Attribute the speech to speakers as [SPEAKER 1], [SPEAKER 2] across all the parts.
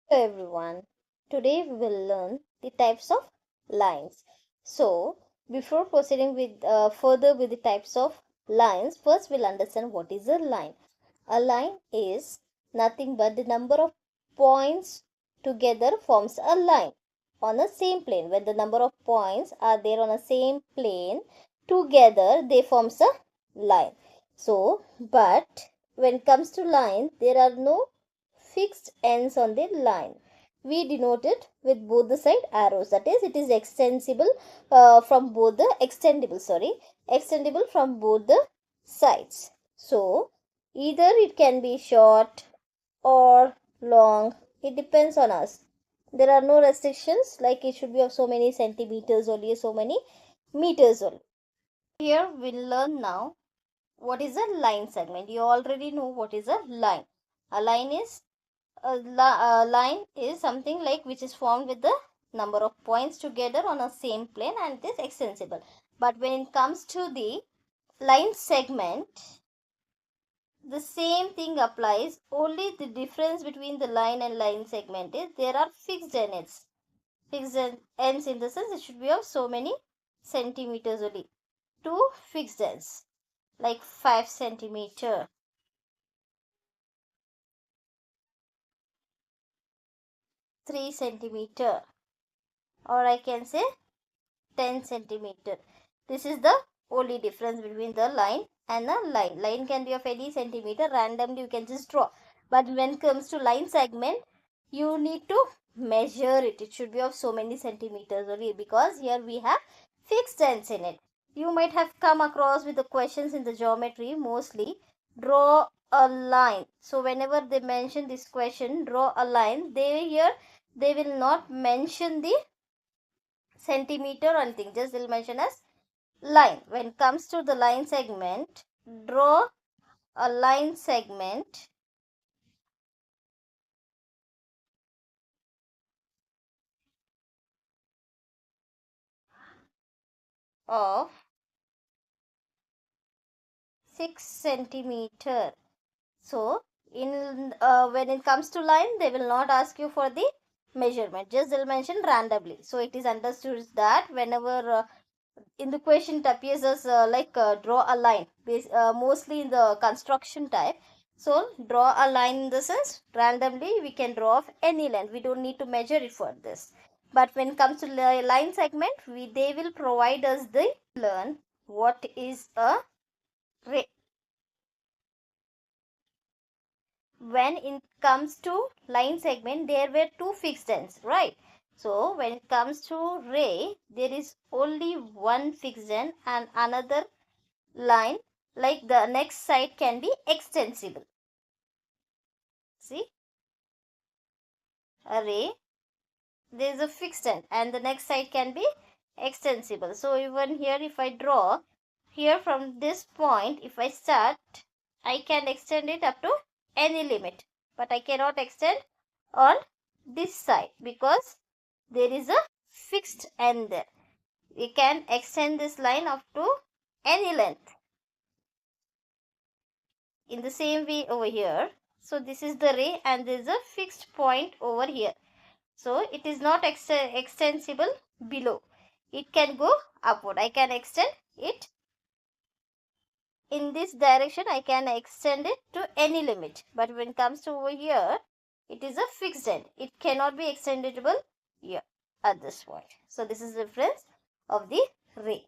[SPEAKER 1] Hello everyone. Today we will learn the types of lines. So, before proceeding with further with the types of lines, first we'll understand what is a line. A line is nothing but the number of points together forms a line on a same plane. When the number of points are there on a same plane together, they forms a line. So, but when it comes to line, there are no fixed ends on the line. We denote it with both the side arrows. That is, it is extensible from both the extendable from both the sides. So, either it can be short or long. It depends on us. There are no restrictions like it should be of so many centimeters only, so many meters only. Here we'll learn now what is a line segment. You already know what is a line. A line is a line is something like which is formed with the number of points together on a same plane and it is extensible. But when it comes to the line segment, the same thing applies. Only the difference between the line and line segment is there are fixed ends. Fixed ends in the sense it should be of so many centimeters only. Two fixed ends like 5 centimeter, 3 centimeter, or I can say 10 centimeter. This is the only difference between the line and a line. Line can be of any centimeter, randomly you can just draw. But when it comes to line segment, you need to measure it. It should be of so many centimeters only because here we have fixed ends in it. You might have come across with the questions in the geometry, mostly draw a line. So whenever they mention this question, draw a line, they will not mention the centimeter or anything, just they'll mention as line. When it comes to the line segment, draw a line segment of 6 centimeter. So in when it comes to line, they will not ask you for the measurement, just they'll mention randomly. So it is understood that whenever in the question it appears as draw a line, mostly in the construction type. So draw a line in the sense randomly we can draw of any line, we don't need to measure it for this. But when it comes to line segment, they will provide us the learn what is a ray. When it comes to line segment, there were two fixed ends, right? So when it comes to ray, there is only one fixed end and another line, like the next side can be extensible. See, a ray, there is a fixed end and the next side can be extensible. So even here if I draw here from this point, if I start, I can extend it up to any limit, but I cannot extend on this side because there is a fixed end there. We can extend this line up to any length. In the same way over here, so this is the ray and there is a fixed point over here. So it is not extensible below, it can go upward. I can extend it in this direction, I can extend it to any limit. But when it comes to over here, it is a fixed end, it cannot be extendable here at this point. So this is the difference of the ray.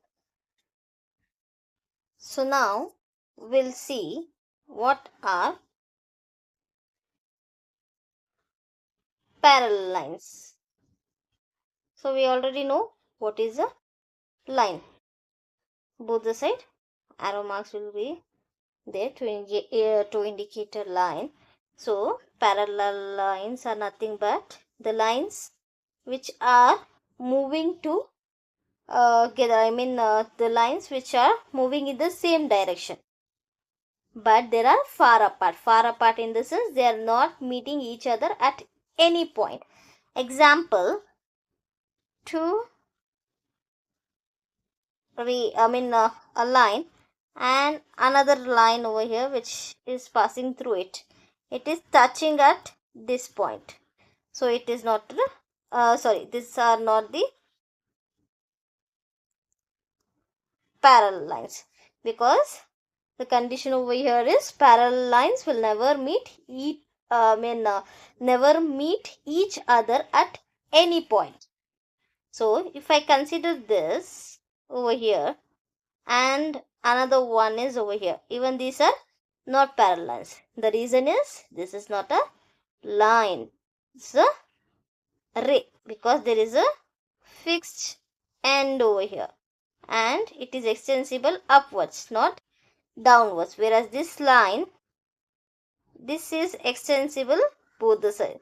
[SPEAKER 1] So now we'll see what are parallel lines. So we already know what is a line. Both the side arrow marks will be there to indicate a line. So parallel lines are nothing but the lines which are moving to the lines which are moving in the same direction, but they are far apart. Far apart in the sense they are not meeting each other at any point. Example, two a line and another line over here which is passing through it. It is touching at this point. So it is not these are not the parallel lines, because the condition over here is parallel lines will never never meet each other at any point. So if I consider this over here and another one is over here, even these are not parallel lines. The reason is this is not a line, it's a ray, because there is a fixed end over here and it is extensible upwards, not downwards, whereas this line, this is extensible both the side.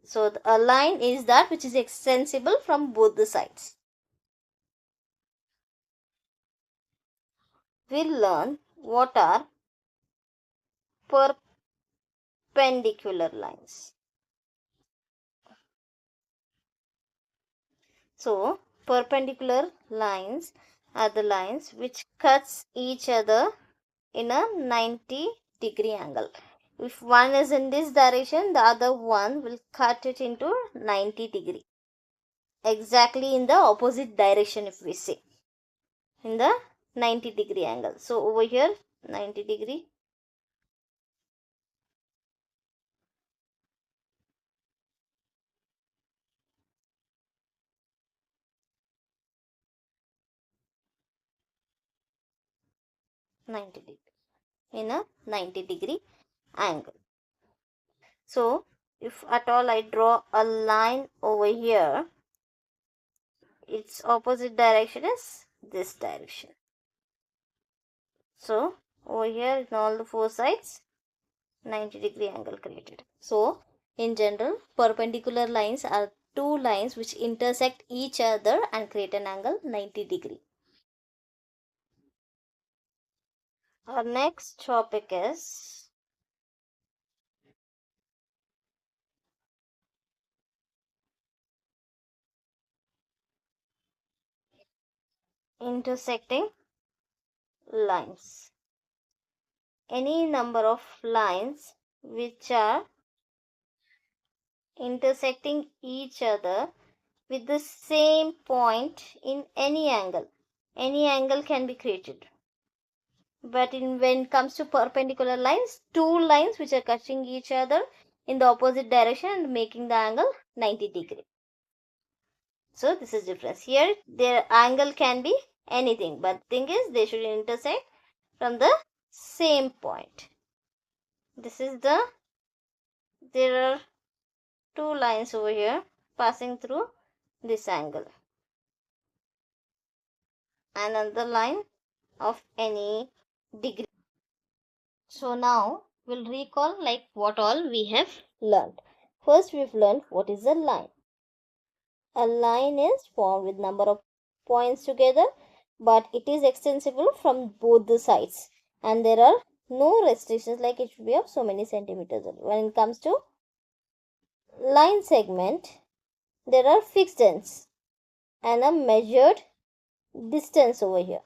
[SPEAKER 1] So a line is that which is extensible from both the sides. We'll learn what are perpendicular lines. So perpendicular lines are the lines which cuts each other in a 90-degree angle. If one is in this direction, the other one will cut it into 90-degree. Exactly in the opposite direction, if we say. In the 90-degree angle. So over here, 90-degree. In a 90-degree angle. So if at all I draw a line over here, its opposite direction is this direction. So over here in all the four sides, 90-degree angle created. So in general, perpendicular lines are two lines which intersect each other and create an angle 90-degree. Our next topic is intersecting lines. Any number of lines which are intersecting each other with the same point in any angle. Any angle can be created. But when it comes to perpendicular lines, two lines which are cutting each other in the opposite direction and making the angle 90-degree. So this is difference. Here their angle can be anything, but the thing is they should intersect from the same point. This is there are two lines over here passing through this angle. Another line of any degree. So now we'll recall like what all we have learned. First we've learned what is a line. A line is formed with number of points together, but it is extensible from both the sides and there are no restrictions like it should be of so many centimeters. When it comes to line segment, there are fixed ends and a measured distance over here.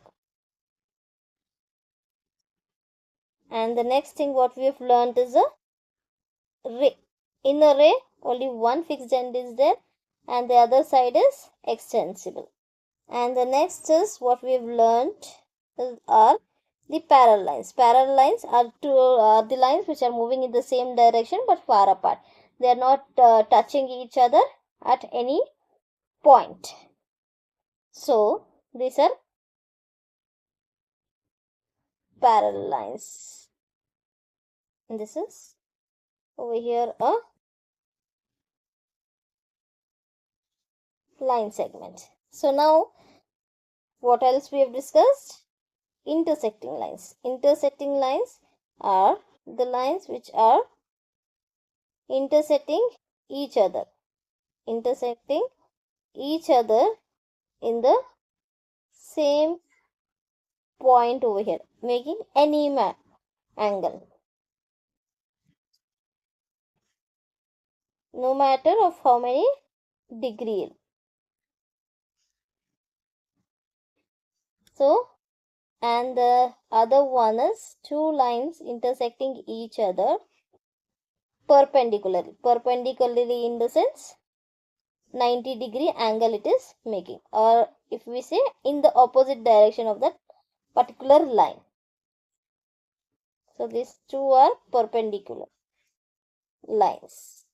[SPEAKER 1] And the next thing what we have learned is a ray. In a ray, only one fixed end is there and the other side is extensible. And the next is what we have learned are the parallel lines. Parallel lines are the lines which are moving in the same direction but far apart. They are not touching each other at any point. So these are parallel lines. And this is over here a line segment. So now what else we have discussed? Intersecting lines. Intersecting lines are the lines which are intersecting each other. Intersecting each other in the same point over here, making any angle. No matter of how many degrees. So, and the other one is two lines intersecting each other perpendicularly in the sense 90-degree angle it is making, or if we say in the opposite direction of that particular line. So these two are perpendicular lines.